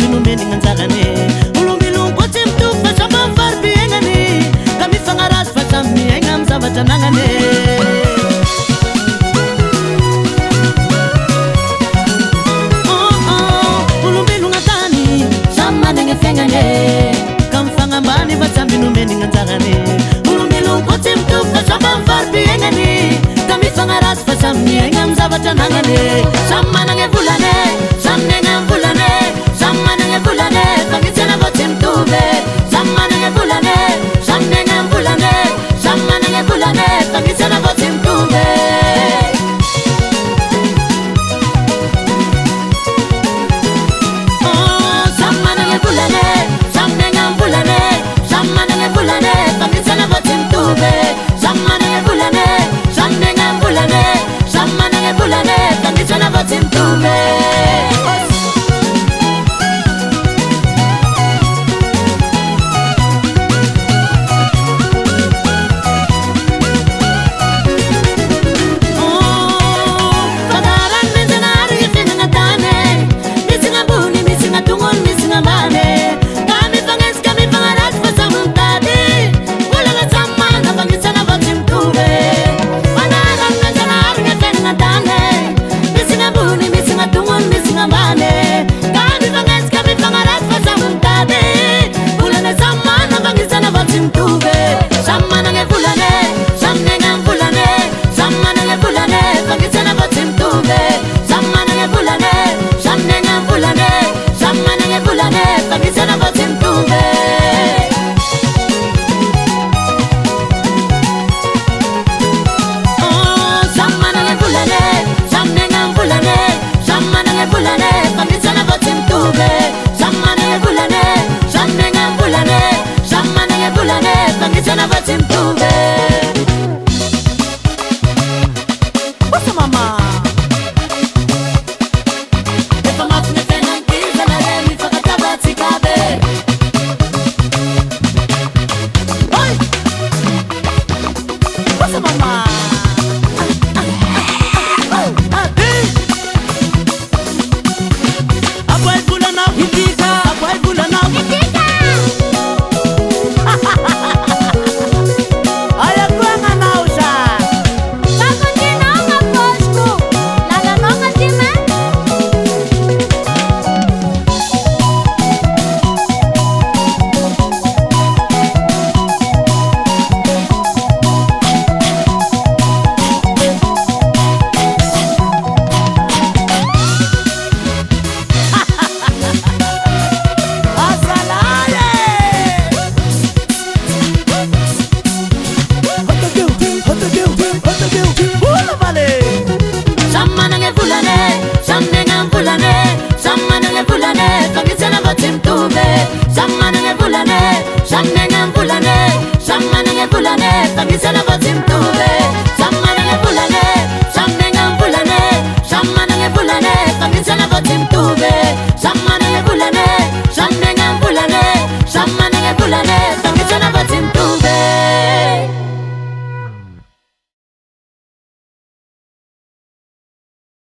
minumeni nganzakane ulumilung kotim tu fasama farbi engani kami fangaras fasami engam sabatanangane ulumilung atani sama nenge fengane kam fangambani fasami minumeni nganzakane ulumilung kotim tu fasama farbi engani kami fangaras fasami engam sabatanangane sama nenge bulane samne ngambulane sama nenge bulane pangitsana botim tube sama nenge bulane samne ngambulane sama nenge bulane pangitsana botim tube oh sama nenge bulane samne ngambulane sama nenge bulane pangitsana botim tube sama nenge bulane samne ngambulane sama nenge bulane pangitsana botim tube Some